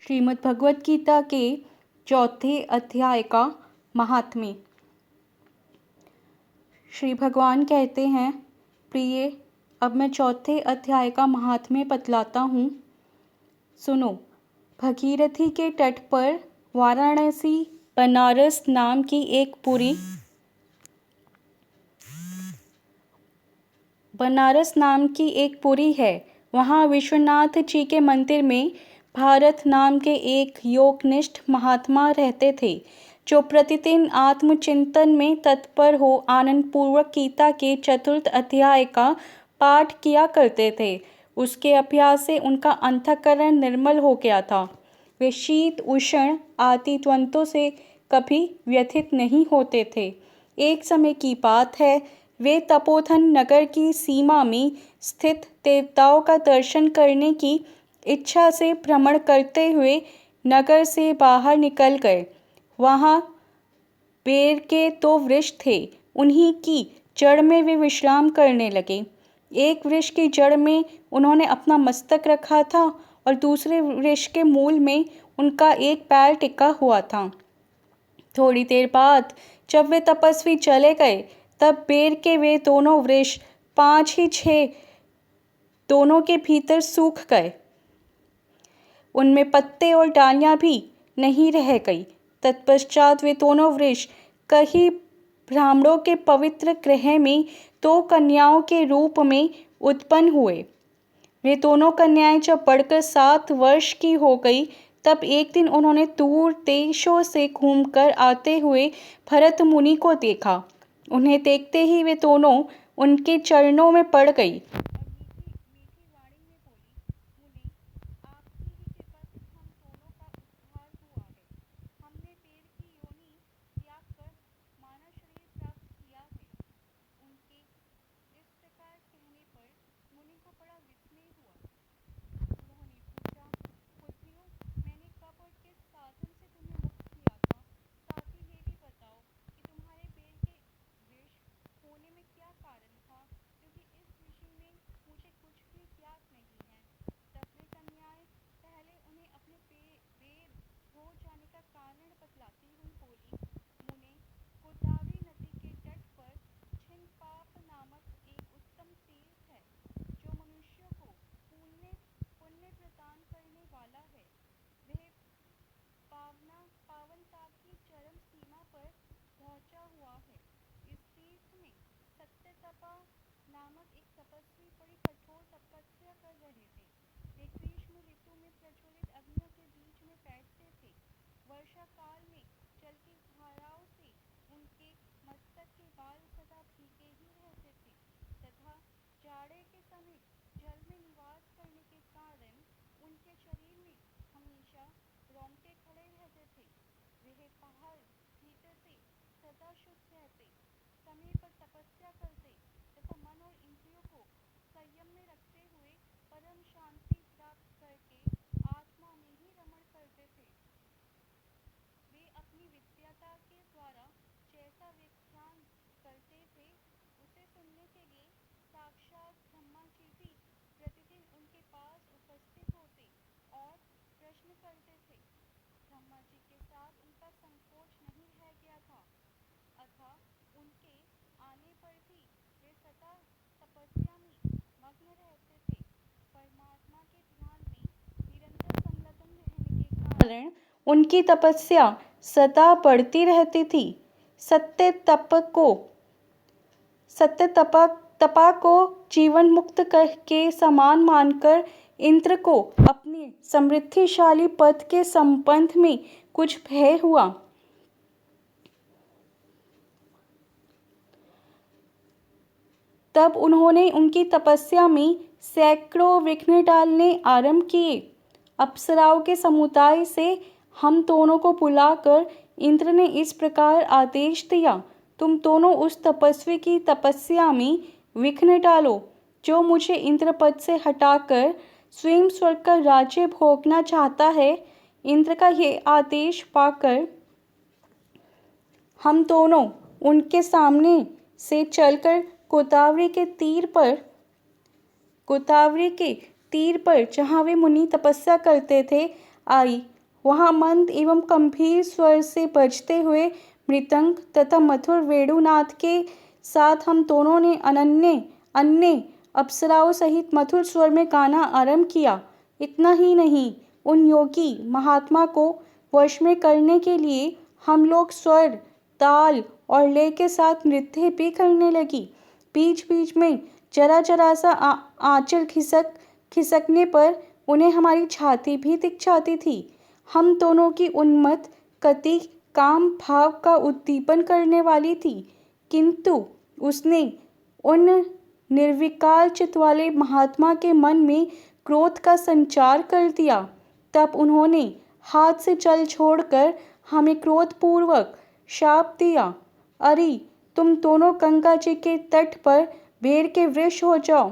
श्रीमद् भगवत गीता के चौथे अध्याय का महात्म्य। श्री भगवान कहते हैं, प्रिय, अब मैं चौथे अध्याय का महात्म्य बतलाता हूँ। सुनो। भगीरथी के तट पर वाराणसी बनारस नाम की एक पुरी है। वहाँ विश्वनाथ जी के मंदिर में भारत नाम के एक योगनिष्ठ महात्मा रहते थे, जो प्रतिदिन आत्मचिंतन में तत्पर हो आनंद पूर्वक गीता के चतुर्थ अध्याय का पाठ किया करते थे। उसके अभ्यास से उनका अंतःकरण निर्मल हो गया था। वे शीत उष्ण आदि द्वंद्वों से कभी व्यथित नहीं होते थे। एक समय की बात है, वे तपोधन नगर की सीमा में स्थित देवताओं का दर्शन करने की इच्छा से भ्रमण करते हुए नगर से बाहर निकल गए। वहाँ बेर के 2 वृक्ष थे। उन्हीं की जड़ में वे विश्राम करने लगे। एक वृक्ष की जड़ में उन्होंने अपना मस्तक रखा था और दूसरे वृक्ष के मूल में उनका एक पैर टिका हुआ था। थोड़ी देर बाद जब वे तपस्वी चले गए, तब बेर के वे दोनों वृक्ष 5 ही 6 दोनों के भीतर सूख गए। उनमें पत्ते और डालियां भी नहीं रह गई। तत्पश्चात वे दोनों वृक्ष कई ब्राह्मणों के पवित्र गृह में 2 कन्याओं के रूप में उत्पन्न हुए। वे दोनों कन्याएं जब बढ़कर 7 वर्ष की हो गई, तब एक दिन उन्होंने दूर देशों से घूमकर आते हुए भरत मुनि को देखा। उन्हें देखते ही वे दोनों उनके चरणों में पड़ गई। कारण उनकी तपस्या सदा बढ़ती रहती थी। सत्य तपा को जीवन मुक्त के समान मानकर इंद्र को अपने समृद्धिशाली पद के संबंध में कुछ भय हुआ। तब उन्होंने उनकी तपस्या में सैकड़ों विघ्न डालने आरंभ किए। अप्सराओं के समुदाय से हम दोनों को बुलाकर इंद्र ने इस प्रकार आदेश दिया, तुम दोनों उस तपस्वी की तपस्या में विघ्न डालो, जो मुझे इंद्र पद से हटाकर स्वयं स्वर्ग का राज्य भोगना चाहता है। इंद्र का ये आदेश पाकर हम दोनों उनके सामने से चलकर गोदावरी के तीर पर जहाँ वे मुनि तपस्या करते थे, आई। वहाँ मंद एवं गंभीर स्वर से बजते हुए मृदंग तथा मधुर वेणुनाद के साथ हम दोनों ने अन्य अन्य अप्सराओं सहित मधुर स्वर में गाना आरंभ किया। इतना ही नहीं, उन योगी महात्मा को वश में करने के लिए हम लोग स्वर, ताल और लय के साथ नृत्य भी करने लगी। बीच बीच में जरा जरा सा आंचल खिसकने पर उन्हें हमारी छाती भी दिख जाती थी। हम दोनों की उन्मत्त गति काम भाव का उद्दीपन करने वाली थी, किंतु उसने उन निर्विकार चित्त वाले महात्मा के मन में क्रोध का संचार कर दिया। तब उन्होंने हाथ से चल छोड़कर हमें क्रोधपूर्वक शाप दिया, अरे तुम दोनों गंगा जी के तट पर भेड़ के वृष हो जाओ।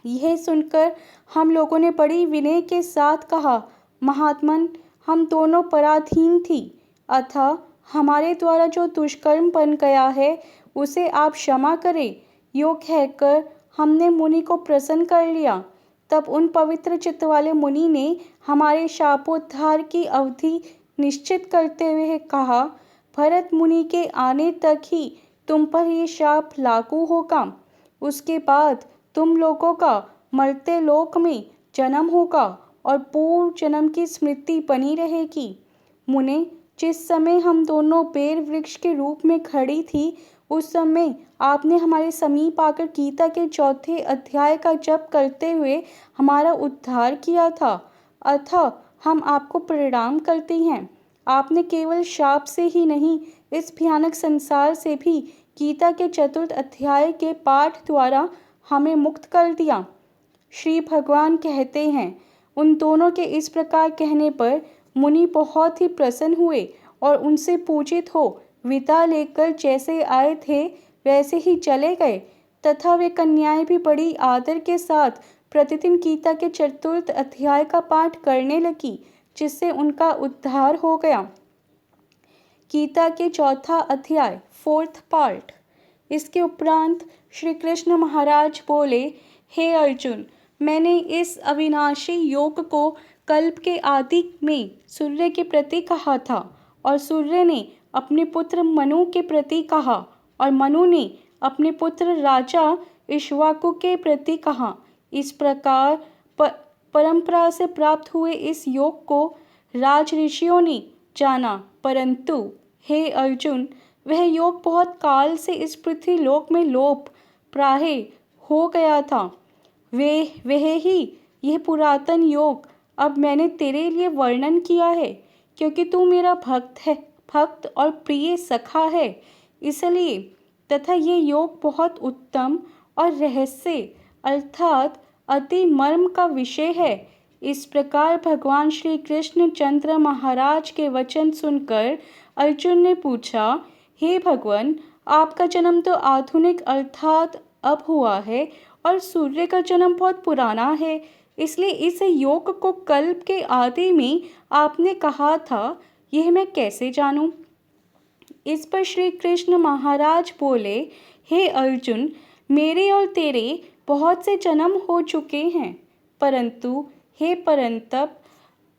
यह सुनकर हम लोगों ने बड़ी विनय के साथ कहा, महात्मन, हम दोनों पराधीन थी, अतः हमारे द्वारा जो दुष्कर्म बन गया है उसे आप क्षमा करें। यो कहकर हमने मुनि को प्रसन्न कर लिया। तब उन पवित्र चित्त वाले मुनि ने हमारे शापोद्धार की अवधि निश्चित करते हुए कहा, भरत मुनि के आने तक ही तुम पर ये शाप लागू होगा। उसके बाद तुम लोगों का मरते लोक में जन्म होगा और पूर्व जन्म की स्मृति बनी रहेगी। मुने, जिस समय हम दोनों बेर वृक्ष के रूप में खड़ी थी, उस समय आपने हमारे समीप आकर गीता के 4 अध्याय का जप करते हुए हमारा उद्धार किया था, अतः हम आपको प्रणाम करते हैं। आपने केवल शाप से ही नहीं, इस भयानक संसार से भी गीता के 4 अध्याय के पाठ द्वारा हमें मुक्त कर दिया। श्री भगवान कहते हैं, उन दोनों के इस प्रकार कहने पर मुनि बहुत ही प्रसन्न हुए और उनसे पूजित हो विदा लेकर जैसे आए थे वैसे ही चले गए, तथा वे कन्याएं भी बड़ी आदर के साथ प्रतिदिन गीता के 4 अध्याय का पाठ करने लगी, जिससे उनका उद्धार हो गया। गीता के 4 अध्याय 4th पार्ट। इसके उपरांत श्री कृष्ण महाराज बोले, हे अर्जुन, मैंने इस अविनाशी योग को कल्प के आदि में सूर्य के प्रति कहा था, और सूर्य ने अपने पुत्र मनु के प्रति कहा, और मनु ने अपने पुत्र राजा इक्ष्वाकु के प्रति कहा। इस प्रकार परंपरा से प्राप्त हुए इस योग को राज ऋषियों ने जाना, परंतु हे अर्जुन, वह योग बहुत काल से इस पृथ्वी लोक में लोप प्राय हो गया था। वह ही यह पुरातन योग अब मैंने तेरे लिए वर्णन किया है, क्योंकि तू मेरा भक्त और प्रिय सखा है, इसलिए। तथा ये योग बहुत उत्तम और रहस्य अर्थात अति मर्म का विषय है। इस प्रकार भगवान श्री कृष्ण चंद्र महाराज के वचन सुनकर अर्जुन ने पूछा, हे भगवान, आपका जन्म तो आधुनिक अर्थात अब हुआ है और सूर्य का जन्म बहुत पुराना है, इसलिए इस योग को कल्प के आदि में आपने कहा था, यह मैं कैसे जानूं? इस पर श्री कृष्ण महाराज बोले, हे अर्जुन, मेरे और तेरे बहुत से जन्म हो चुके हैं, परंतु हे परंतप,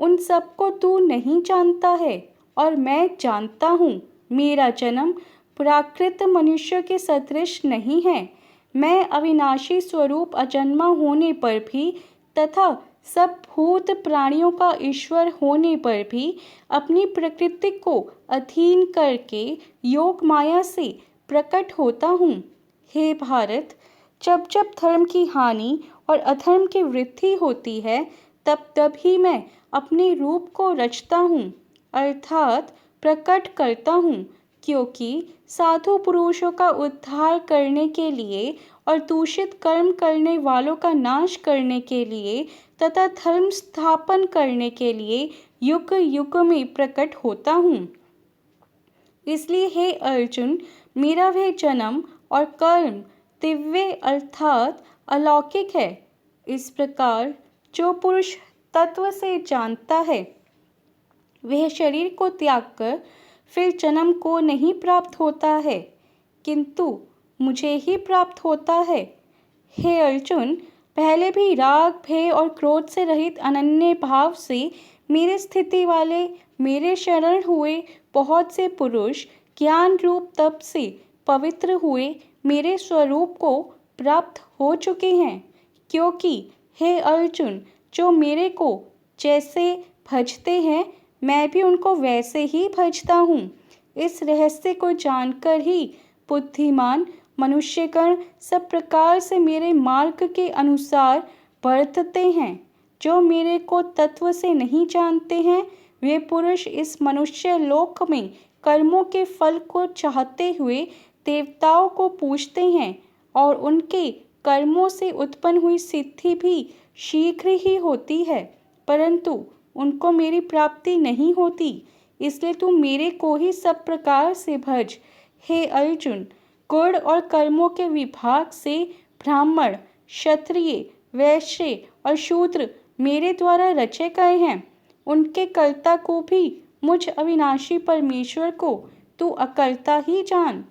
उन सबको तू नहीं जानता है और मैं जानता हूँ। मेरा जन्म प्राकृत मनुष्य के सदृश नहीं है। मैं अविनाशी स्वरूप अजन्मा होने पर भी तथा सब भूत प्राणियों का ईश्वर होने पर भी अपनी प्रकृति को अधीन करके योग माया से प्रकट होता हूँ। हे भारत, जब जब धर्म की हानि और अधर्म की वृद्धि होती है, तब तब ही मैं अपने रूप को रचता हूँ अर्थात प्रकट करता हूँ, क्योंकि साधु पुरुषों का उद्धार करने के लिए और दूषित कर्म करने वालों का नाश करने के लिए तथा धर्म स्थापन करने के लिए युग युग में प्रकट होता हूँ। इसलिए हे अर्जुन, मेरा वह जन्म और कर्म दिव्य अर्थात अलौकिक है। इस प्रकार जो पुरुष तत्व से जानता है, वह शरीर को त्याग कर फिर जन्म को नहीं प्राप्त होता है, किंतु मुझे ही प्राप्त होता है। हे अर्जुन, पहले भी राग, भय और क्रोध से रहित अनन्य भाव से मेरी स्थिति वाले मेरे शरण हुए बहुत से पुरुष ज्ञान रूप तप से पवित्र हुए मेरे स्वरूप को प्राप्त हो चुके हैं। क्योंकि हे अर्जुन, जो मेरे को जैसे भजते हैं मैं भी उनको वैसे ही भजता हूँ। इस रहस्य को जानकर ही बुद्धिमान मनुष्यगण सब प्रकार से मेरे मार्ग के अनुसार बरतते हैं। जो मेरे को तत्व से नहीं जानते हैं वे पुरुष इस मनुष्य लोक में कर्मों के फल को चाहते हुए देवताओं को पूजते हैं और उनके कर्मों से उत्पन्न हुई सिद्धि भी शीघ्र ही होती है, परंतु उनको मेरी प्राप्ति नहीं होती। इसलिए तू मेरे को ही सब प्रकार से भज। हे अर्जुन, गुण और कर्मों के विभाग से ब्राह्मण, क्षत्रिय, वैश्य और शूद्र मेरे द्वारा रचे गए हैं। उनके कर्ता को भी मुझ अविनाशी परमेश्वर को तू अकर्ता ही जान।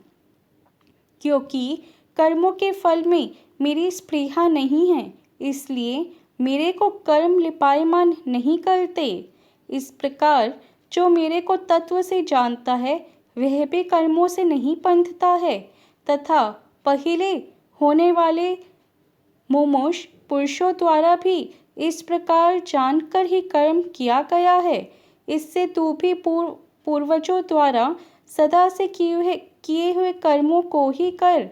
क्योंकि कर्मों के फल में मेरी स्पृहा नहीं है, इसलिए मेरे को कर्म लिपायमान नहीं करते। इस प्रकार जो मेरे को तत्व से जानता है वह भी कर्मों से नहीं बंधता है तथा पहले होने वाले मुमुक्ष पुरुषों द्वारा भी इस प्रकार जानकर ही कर्म किया गया है। इससे तू भी पूर्वजों द्वारा सदा से किए हुए कर्मों को ही कर।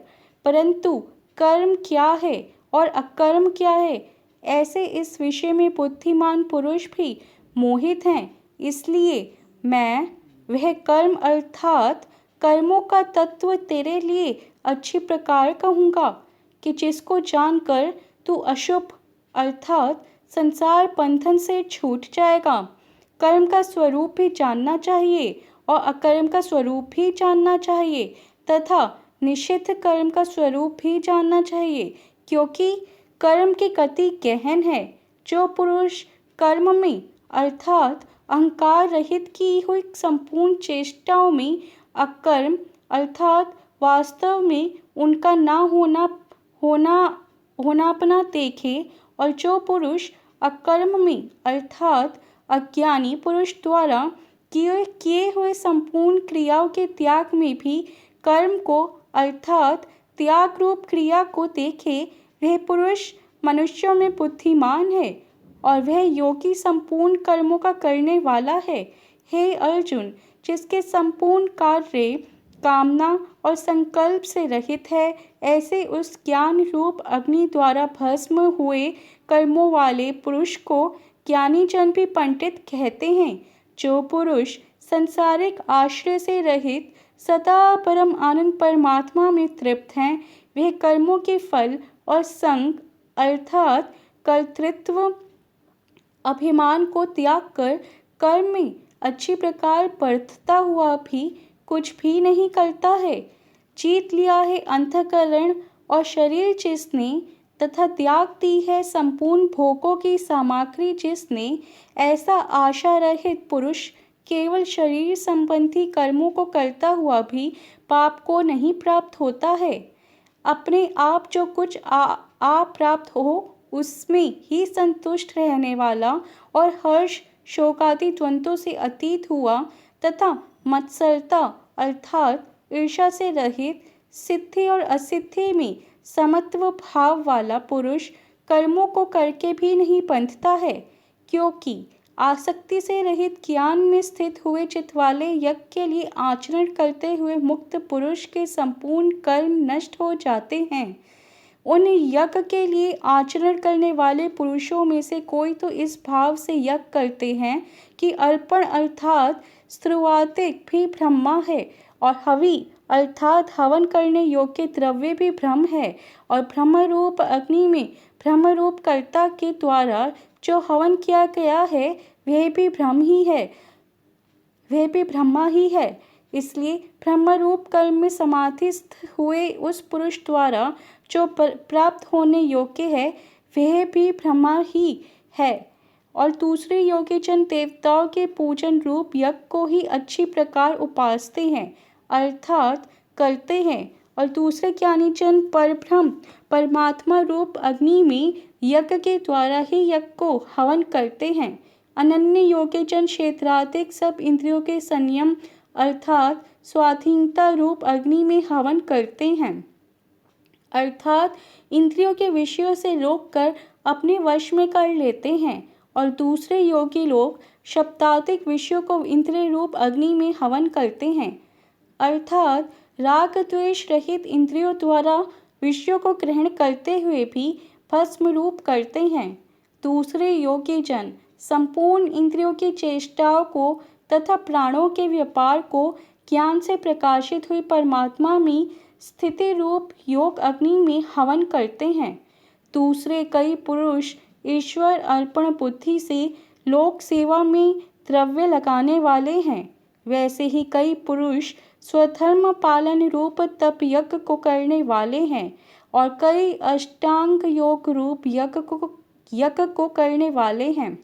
परंतु कर्म क्या है और अकर्म क्या है, ऐसे इस विषय में बुद्धिमान पुरुष भी मोहित हैं। इसलिए मैं वह कर्म अर्थात कर्मों का तत्व तेरे लिए अच्छी प्रकार कहूँगा कि जिसको जानकर तू अशुभ अर्थात संसार बंधन से छूट जाएगा। कर्म का स्वरूप भी जानना चाहिए और अकर्म का स्वरूप भी जानना चाहिए तथा निषिद्ध कर्म का स्वरूप भी जानना चाहिए, क्योंकि कर्म की गति गहन है। जो पुरुष कर्म में अर्थात अहंकार रहित की हुई संपूर्ण चेष्टाओं में अकर्म अर्थात वास्तव में उनका ना होनापना देखे और जो पुरुष अकर्म में अर्थात अज्ञानी पुरुष द्वारा किए हुए संपूर्ण क्रियाओं के त्याग में भी कर्म को अर्थात त्याग रूप क्रिया को देखे, वह पुरुष मनुष्यों में बुद्धिमान है और वह योगी संपूर्ण कर्मों का करने वाला है। हे अर्जुन, जिसके संपूर्ण कार्य कामना और संकल्प से रहित है, ऐसे उस ज्ञान रूप अग्नि द्वारा भस्म हुए कर्मों वाले पुरुष को ज्ञानी जन भी पंडित कहते हैं। जो पुरुष संसारिक आश्रय से रहित सदा परम आनंद परमात्मा में तृप्त हैं, वह कर्मों के फल और संग अर्थात कर्तृत्व अभिमान को त्याग कर कर्म में अच्छी प्रकार बरतता हुआ भी कुछ भी नहीं करता है। जीत लिया है अंतःकरण और शरीर जिसने तथा त्याग दी है संपूर्ण भोगों की सामग्री जिसने, ऐसा आशा रहित पुरुष केवल शरीर संबंधी कर्मों को करता हुआ भी पाप को नहीं प्राप्त होता है। अपने आप जो कुछ आ प्राप्त हो उसमें ही संतुष्ट रहने वाला और हर्ष शोकादि द्वंद्वों से अतीत हुआ तथा मत्सरता अर्थात ईर्ष्या से रहित सिद्धि और असिद्धि में समत्व भाव वाला पुरुष कर्मों को करके भी नहीं बंधता है, क्योंकि आसक्ति से रहित ज्ञान में स्थित हुए चित्त वाले यज्ञ के लिए आचरण करते हुए मुक्त पुरुष के संपूर्ण कर्म नष्ट हो जाते हैं। उन यज्ञ के लिए आचरण करने वाले पुरुषों में से कोई तो इस भाव से यज्ञ करते हैं कि अर्पण अर्थात स्त्रुवातिक भी ब्रह्मा है और हवि अर्थात हवन करने योग्य द्रव्य भी ब्रह्म है और ब्रह्म रूप अग्नि में ब्रह्म रूप कर्ता के द्वारा जो हवन किया गया है वह भी ब्रह्म ही है, वह भी ब्रह्मा ही है। इसलिए ब्रह्म रूप कर्म में समाधिस्थ हुए उस पुरुष द्वारा जो प्राप्त होने योग्य है वह भी ब्रह्मा ही है और दूसरे योगीजन देवताओं के पूजन रूप यज्ञ को ही अच्छी प्रकार उपासते हैं अर्थात करते हैं और दूसरे ज्ञानीजन परब्रह्म परमात्मा रूप अग्नि में यज्ञ के द्वारा ही यज्ञ को हवन करते हैं। अनन्य योगीजन क्षेत्राधिक सब इंद्रियों के संयम अर्थात स्वाधीनता रूप अग्नि में हवन करते हैं, अर्थात इंद्रियों के विषयों से रोककर अपने वश में कर लेते हैं। और दूसरे योगी लोग शब्दाधिक विषयों को इंद्रिय रूप अग्नि में हवन करते हैं, अर्थात राग द्वेष रहित इंद्रियों द्वारा विषयों को ग्रहण करते हुए भी भस्म रूप करते हैं। दूसरे योगी जन संपूर्ण इंद्रियों की चेष्टाओं को तथा प्राणों के व्यापार को ज्ञान से प्रकाशित हुई परमात्मा में स्थिति रूप योग अग्नि में हवन करते हैं। दूसरे कई पुरुष ईश्वर अर्पण बुद्धि से लोक सेवा में द्रव्य लगाने वाले हैं। वैसे ही कई पुरुष स्वधर्म पालन रूप तप यज्ञ को करने वाले हैं और कई अष्टांग योग रूप यज्ञ को करने वाले हैं।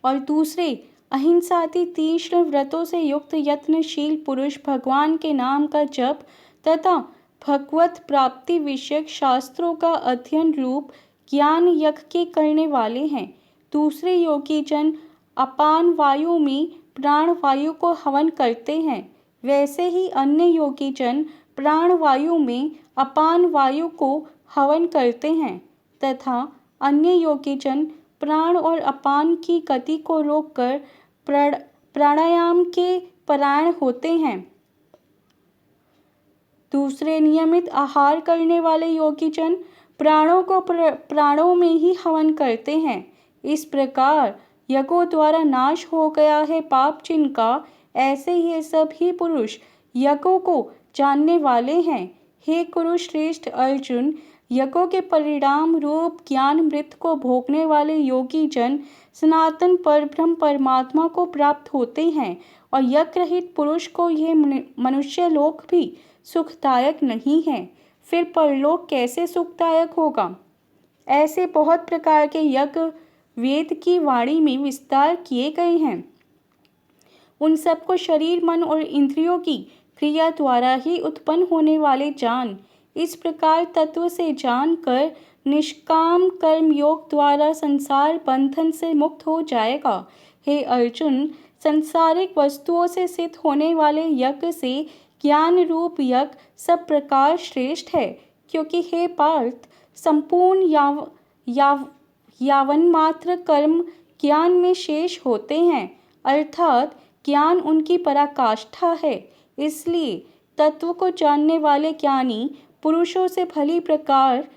और दूसरे अहिंसादि तीक्ष्ण व्रतों से युक्त यत्नशील पुरुष भगवान के नाम का जप तथा भगवत प्राप्ति विषयक शास्त्रों का अध्ययन रूप ज्ञान यज्ञ के करने वाले हैं। दूसरे योगी जन अपान वायु में प्राण वायु को हवन करते हैं। वैसे ही अन्य योगी जन प्राण वायु में अपान वायु को हवन करते हैं तथा अन्य योगी जन प्राण और अपान की गति को रोककर प्राणायाम के परायण होते हैं। दूसरे नियमित आहार करने वाले योगी जन प्राणों को प्राणों में ही हवन करते हैं। इस प्रकार यज्ञों द्वारा नाश हो गया है पाप जिनका, ऐसे ये सभी पुरुष यज्ञों को जानने वाले हैं। हे कुरुश्रेष्ठ अर्जुन, यज्ञों के परिणाम रूप ज्ञान मृत को भोगने वाले योगी जन सनातन परब्रह्म परमात्मा को प्राप्त होते हैं और यज्ञ रहित पुरुष को यह मनुष्य लोक भी सुखदायक नहीं है, फिर परलोक कैसे सुखदायक होगा। ऐसे बहुत प्रकार के यज्ञ वेद की वाणी में विस्तार किए गए हैं। उन सबको शरीर मन और इंद्रियों की क्रिया द्वारा ही उत्पन्न होने वाले जान। इस प्रकार तत्व से जानकर निष्काम कर्म योग द्वारा संसार बंधन से मुक्त हो जाएगा। हे अर्जुन, संसारिक वस्तुओं से सिद्ध होने वाले यज्ञ से ज्ञान रूप यज्ञ सब प्रकार श्रेष्ठ है, क्योंकि हे पार्थ, संपूर्ण यावन मात्र कर्म ज्ञान में शेष होते हैं, अर्थात ज्ञान उनकी पराकाष्ठा है। इसलिए तत्व को जानने वाले ज्ञानी पुरुषों से भली प्रकार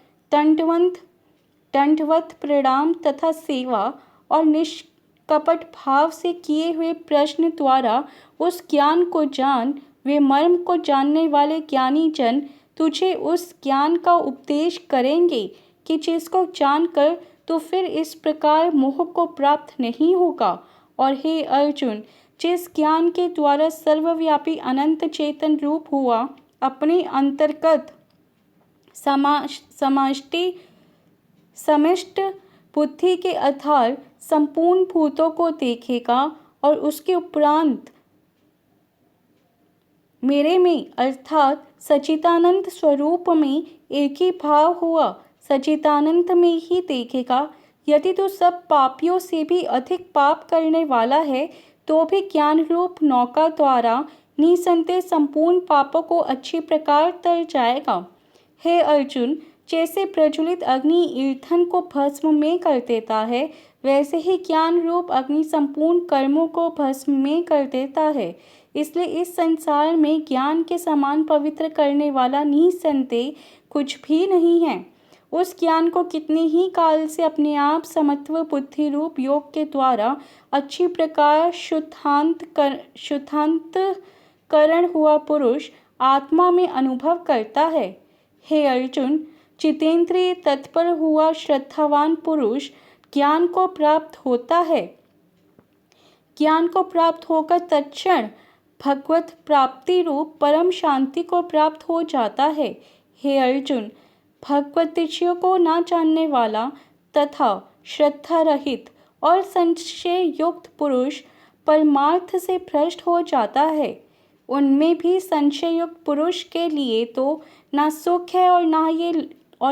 दंडवत प्रणाम तथा सेवा और निष्कपट भाव से किए हुए प्रश्न द्वारा उस ज्ञान को जान। वे मर्म को जानने वाले ज्ञानी जन तुझे उस ज्ञान का उपदेश करेंगे कि जिसको जानकर तो फिर इस प्रकार मोह को प्राप्त नहीं होगा। और हे अर्जुन, जिस ज्ञान के द्वारा सर्वव्यापी अनंत चेतन रूप हुआ अपने अंतर्गत समष्ट बुद्धि के आधार संपूर्ण भूतों को देखेगा और उसके उपरांत मेरे में अर्थात सच्चिदानंद स्वरूप में एक ही भाव हुआ सच्चिदानंद में ही देखेगा। यदि तू सब पापियों से भी अधिक पाप करने वाला है तो भी ज्ञान रूप नौका द्वारा निसंदेह संपूर्ण पापों को अच्छी प्रकार तर जाएगा। हे अर्जुन, जैसे प्रज्वलित अग्नि ईंधन को भस्म में कर देता है, वैसे ही ज्ञान रूप अग्नि संपूर्ण कर्मों को भस्म में कर देता है। इसलिए इस संसार में ज्ञान के समान पवित्र करने वाला निसंदेह कुछ भी नहीं है। उस ज्ञान को कितने ही काल से अपने आप समत्व बुद्धि रूप योग के द्वारा अच्छी प्रकार शुद्धांतकरण हुआ पुरुष आत्मा में अनुभव करता है। हे अर्जुन, जितेंद्रिय तत्पर हुआ श्रद्धावान पुरुष ज्ञान को प्राप्त होता है। ज्ञान को प्राप्त होकर तत्क्षण भगवत प्राप्ति रूप परम शांति को प्राप्त हो जाता है। हे अर्जुन, भगवत विषयों को न जानने वाला तथा श्रद्धा रहित और संशय युक्त पुरुष परमार्थ से भ्रष्ट हो जाता है। उनमें भी संशय युक्त पुरुष के लिए तो ना सुख है और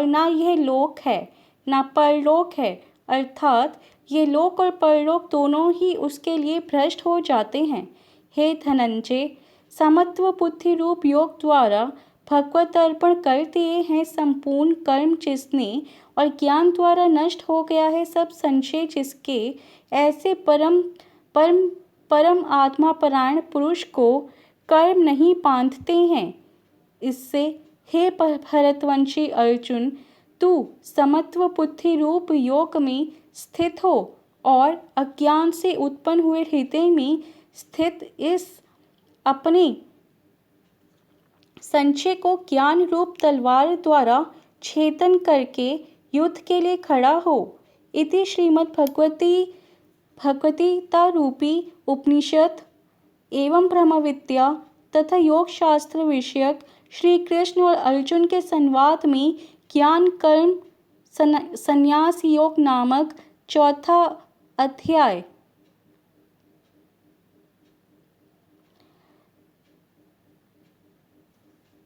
ना यह लोक है, ना परलोक है, अर्थात ये लोक और परलोक दोनों ही उसके लिए भ्रष्ट हो जाते हैं। हे धनंजय, समत्व बुद्धि रूप योग द्वारा भगवत अर्पण कर दिए हैं संपूर्ण कर्म जिसने, और ज्ञान द्वारा नष्ट हो गया है सब संशय जिसके, ऐसे परम परम परम आत्मा परायण पुरुष को कर्म नहीं बांधते हैं। इससे हे भरतवंशी अर्जुन, तू समत्व बुद्धि रूप योग में स्थित हो और अज्ञान से उत्पन्न हुए हृदय में स्थित इस अपने संशय को ज्ञान रूप तलवार द्वारा छेदन करके युद्ध के लिए खड़ा हो। इति श्रीमद् भगवद्गीता रूपी उपनिषद एवं ब्रह्म विद्या तथा योग शास्त्र विषयक श्री कृष्ण और अर्जुन के संवाद में ज्ञान कर्म संन्यास योग नामक चौथा अध्याय।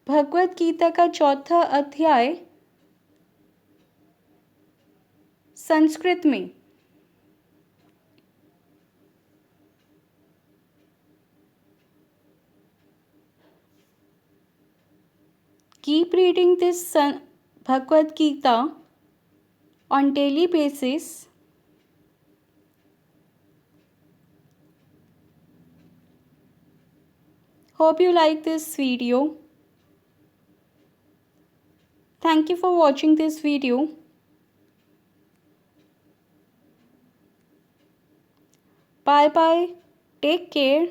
भगवद गीता का चौथा अध्याय संस्कृत में। Keep reading this Bhagavad Gita on daily basis. Hope you like this video. Thank you for watching this video. Bye bye. Take care.